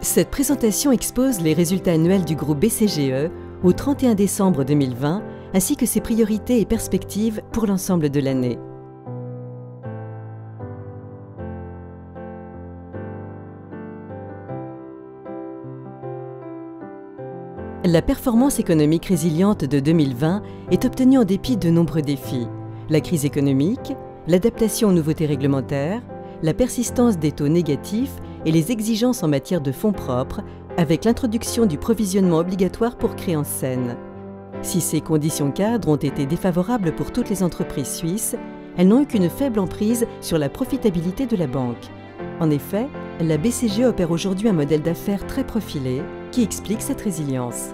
Cette présentation expose les résultats annuels du groupe BCGE au 31 décembre 2020 ainsi que ses priorités et perspectives pour l'ensemble de l'année. La performance économique résiliente de 2020 est obtenue en dépit de nombreux défis. La crise économique, l'adaptation aux nouveautés réglementaires, la persistance des taux négatifs et les exigences en matière de fonds propres, avec l'introduction du provisionnement obligatoire pour créances saines. Si ces conditions cadres ont été défavorables pour toutes les entreprises suisses, elles n'ont eu qu'une faible emprise sur la profitabilité de la banque. En effet, la BCGE opère aujourd'hui un modèle d'affaires très profilé qui explique cette résilience.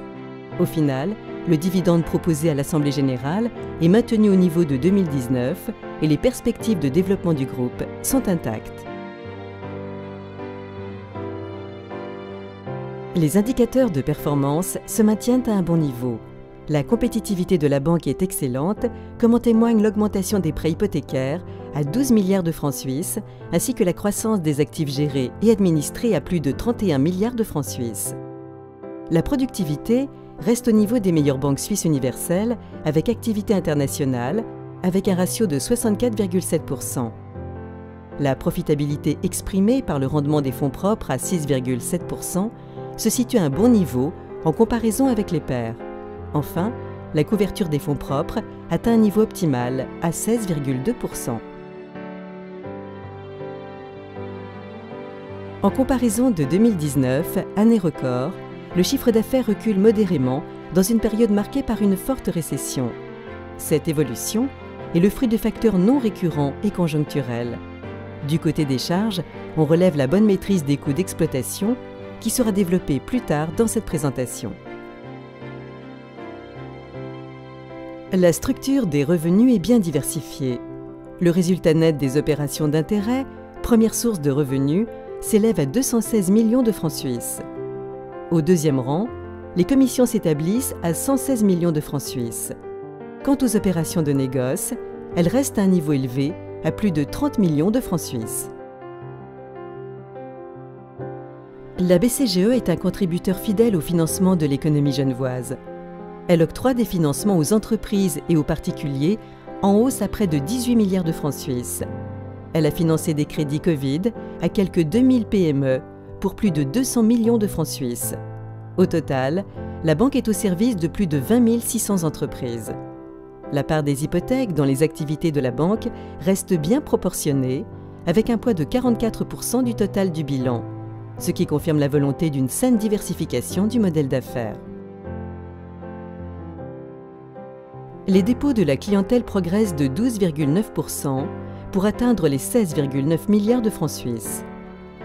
Au final, le dividende proposé à l'Assemblée générale est maintenu au niveau de 2019 et les perspectives de développement du groupe sont intactes. Les indicateurs de performance se maintiennent à un bon niveau. La compétitivité de la banque est excellente, comme en témoigne l'augmentation des prêts hypothécaires à 12 milliards de francs suisses, ainsi que la croissance des actifs gérés et administrés à plus de 31 milliards de francs suisses. La productivité reste au niveau des meilleures banques suisses universelles, avec activité internationale, avec un ratio de 64,7%. La profitabilité exprimée par le rendement des fonds propres à 6,7% se situe à un bon niveau en comparaison avec les pairs. Enfin, la couverture des fonds propres atteint un niveau optimal à 16,2%. En comparaison de 2019, année record, le chiffre d'affaires recule modérément dans une période marquée par une forte récession. Cette évolution est le fruit de facteurs non récurrents et conjoncturels. Du côté des charges, on relève la bonne maîtrise des coûts d'exploitation qui sera développée plus tard dans cette présentation. La structure des revenus est bien diversifiée. Le résultat net des opérations d'intérêt, première source de revenus, s'élève à 216 millions de francs suisses. Au deuxième rang, les commissions s'établissent à 116 millions de francs suisses. Quant aux opérations de négoce, elles restent à un niveau élevé, à plus de 30 millions de francs suisses. La BCGE est un contributeur fidèle au financement de l'économie genevoise. Elle octroie des financements aux entreprises et aux particuliers en hausse à près de 18 milliards de francs suisses. Elle a financé des crédits Covid à quelques 2000 PME pour plus de 200 millions de francs suisses. Au total, la banque est au service de plus de 20 600 entreprises. La part des hypothèques dans les activités de la banque reste bien proportionnée, avec un poids de 44% du total du bilan, ce qui confirme la volonté d'une saine diversification du modèle d'affaires. Les dépôts de la clientèle progressent de 12,9% pour atteindre les 16,9 milliards de francs suisses.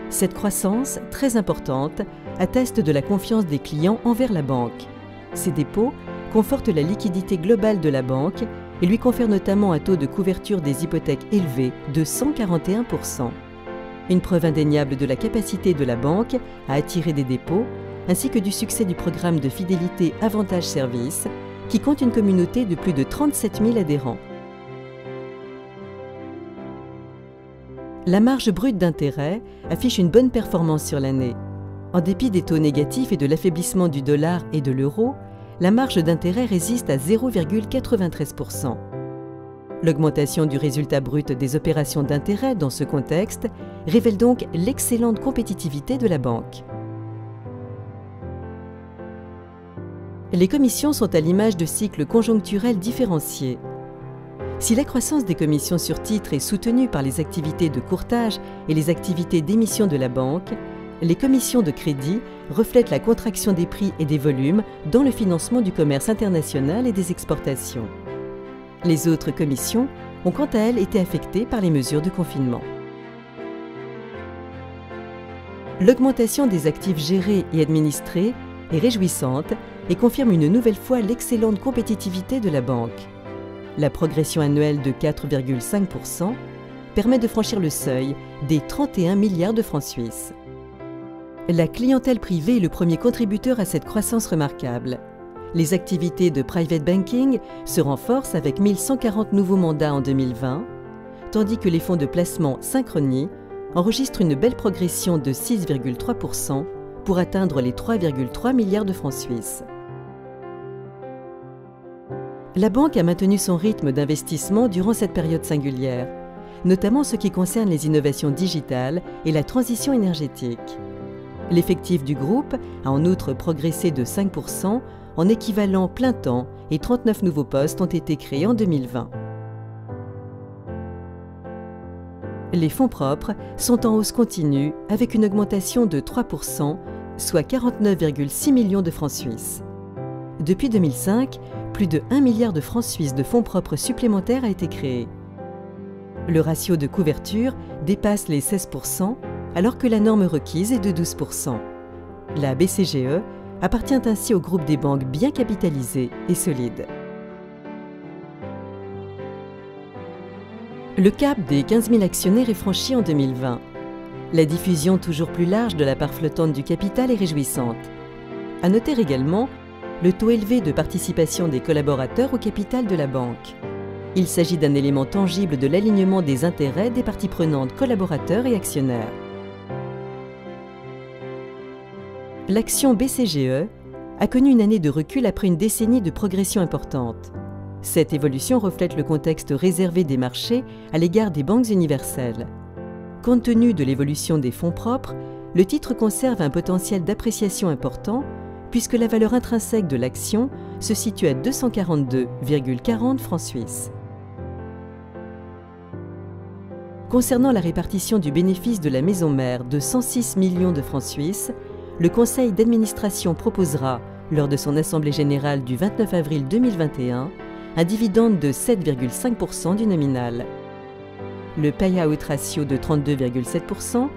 Cette croissance, très importante, atteste de la confiance des clients envers la banque. Ces dépôts confortent la liquidité globale de la banque et lui confèrent notamment un taux de couverture des hypothèques élevé de 141%. Une preuve indéniable de la capacité de la banque à attirer des dépôts, ainsi que du succès du programme de fidélité Avantage Service, qui compte une communauté de plus de 37 000 adhérents. La marge brute d'intérêt affiche une bonne performance sur l'année. En dépit des taux négatifs et de l'affaiblissement du dollar et de l'euro, la marge d'intérêt résiste à 0,93%. L'augmentation du résultat brut des opérations d'intérêt dans ce contexte révèle donc l'excellente compétitivité de la banque. Les commissions sont à l'image de cycles conjoncturels différenciés. Si la croissance des commissions sur titres est soutenue par les activités de courtage et les activités d'émission de la banque, les commissions de crédit reflètent la contraction des prix et des volumes dans le financement du commerce international et des exportations. Les autres commissions ont quant à elles été affectées par les mesures de confinement. L'augmentation des actifs gérés et administrés est réjouissante et confirme une nouvelle fois l'excellente compétitivité de la banque. La progression annuelle de 4,5% permet de franchir le seuil des 31 milliards de francs suisses. La clientèle privée est le premier contributeur à cette croissance remarquable. Les activités de private banking se renforcent avec 1140 nouveaux mandats en 2020, tandis que les fonds de placement Synchronie enregistrent une belle progression de 6,3% pour atteindre les 3,3 milliards de francs suisses. La banque a maintenu son rythme d'investissement durant cette période singulière, notamment en ce qui concerne les innovations digitales et la transition énergétique. L'effectif du groupe a en outre progressé de 5% en équivalent plein temps et 39 nouveaux postes ont été créés en 2020. Les fonds propres sont en hausse continue avec une augmentation de 3%, soit 49,6 millions de francs suisses. Depuis 2005, plus de 1 milliard de francs suisses de fonds propres supplémentaires a été créé. Le ratio de couverture dépasse les 16%, alors que la norme requise est de 12%. La BCGE appartient ainsi au groupe des banques bien capitalisées et solides. Le cap des 15 000 actionnaires est franchi en 2020. La diffusion toujours plus large de la part flottante du capital est réjouissante. À noter également le taux élevé de participation des collaborateurs au capital de la banque. Il s'agit d'un élément tangible de l'alignement des intérêts des parties prenantes collaborateurs et actionnaires. L'action BCGE a connu une année de recul après une décennie de progression importante. Cette évolution reflète le contexte réservé des marchés à l'égard des banques universelles. Compte tenu de l'évolution des fonds propres, le titre conserve un potentiel d'appréciation important puisque la valeur intrinsèque de l'action se situe à 242,40 francs suisses. Concernant la répartition du bénéfice de la maison mère de 106 millions de francs suisses, le conseil d'administration proposera, lors de son assemblée générale du 29 avril 2021, un dividende de 7,5% du nominal. Le payout ratio de 32,7%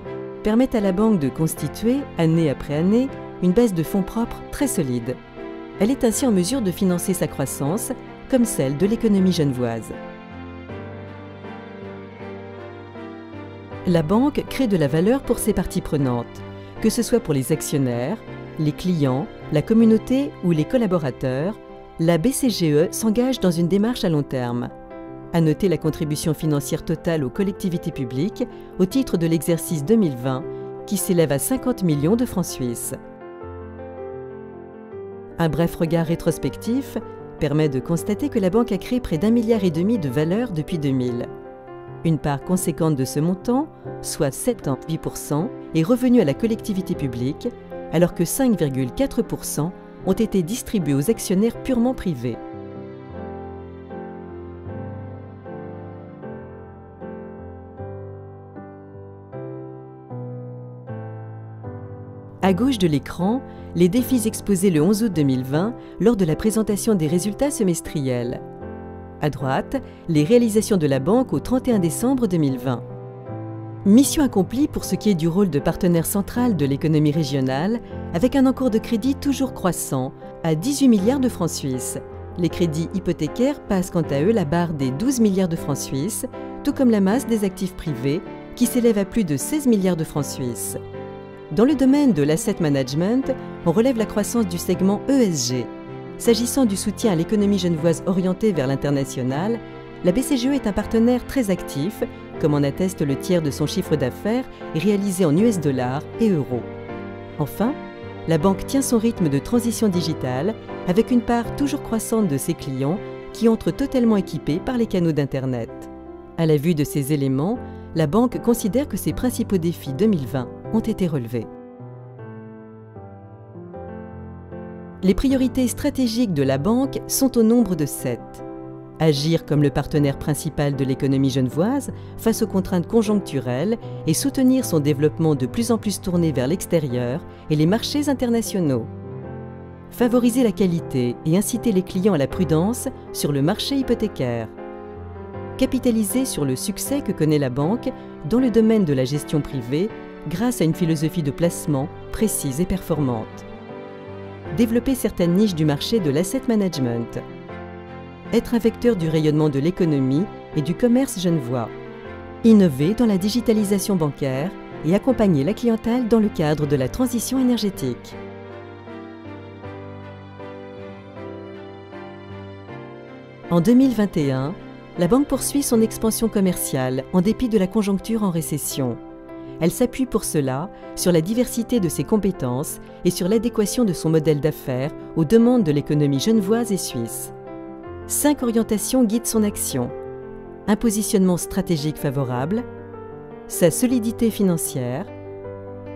permet à la banque de constituer, année après année, une base de fonds propres très solide. Elle est ainsi en mesure de financer sa croissance, comme celle de l'économie genevoise. La banque crée de la valeur pour ses parties prenantes, que ce soit pour les actionnaires, les clients, la communauté ou les collaborateurs. La BCGE s'engage dans une démarche à long terme. À noter la contribution financière totale aux collectivités publiques au titre de l'exercice 2020, qui s'élève à 50 millions de francs suisses. Un bref regard rétrospectif permet de constater que la banque a créé près d'1,5 milliard de valeur depuis 2000. Une part conséquente de ce montant, soit 78%, est revenue à la collectivité publique, alors que 5,4% ont été distribués aux actionnaires purement privés. À gauche de l'écran, les défis exposés le 11 août 2020 lors de la présentation des résultats semestriels. À droite, les réalisations de la banque au 31 décembre 2020. Mission accomplie pour ce qui est du rôle de partenaire central de l'économie régionale, avec un encours de crédit toujours croissant à 18 milliards de francs suisses. Les crédits hypothécaires passent quant à eux la barre des 12 milliards de francs suisses, tout comme la masse des actifs privés, qui s'élève à plus de 16 milliards de francs suisses. Dans le domaine de l'asset management, on relève la croissance du segment ESG. S'agissant du soutien à l'économie genevoise orientée vers l'international, la BCGE est un partenaire très actif, comme en atteste le tiers de son chiffre d'affaires réalisé en US dollars et euros. Enfin, la banque tient son rythme de transition digitale avec une part toujours croissante de ses clients qui entrent totalement équipés par les canaux d'Internet. À la vue de ces éléments, la banque considère que ses principaux défis 2020 ont été relevés. Les priorités stratégiques de la banque sont au nombre de 7. Agir comme le partenaire principal de l'économie genevoise face aux contraintes conjoncturelles et soutenir son développement de plus en plus tourné vers l'extérieur et les marchés internationaux. Favoriser la qualité et inciter les clients à la prudence sur le marché hypothécaire. Capitaliser sur le succès que connaît la banque dans le domaine de la gestion privée grâce à une philosophie de placement précise et performante. Développer certaines niches du marché de l'asset management. Être un vecteur du rayonnement de l'économie et du commerce genevois. Innover dans la digitalisation bancaire et accompagner la clientèle dans le cadre de la transition énergétique. En 2021, la banque poursuit son expansion commerciale en dépit de la conjoncture en récession. Elle s'appuie pour cela sur la diversité de ses compétences et sur l'adéquation de son modèle d'affaires aux demandes de l'économie genevoise et suisse. 5 orientations guident son action. Un positionnement stratégique favorable, sa solidité financière,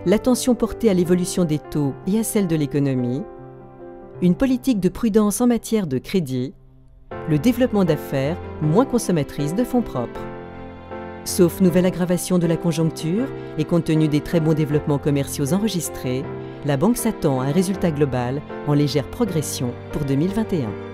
l'attention portée à l'évolution des taux et à celle de l'économie, une politique de prudence en matière de crédit, le développement d'affaires moins consommatrices de fonds propres. Sauf nouvelle aggravation de la conjoncture et compte tenu des très bons développements commerciaux enregistrés, la banque s'attend à un résultat global en légère progression pour 2021.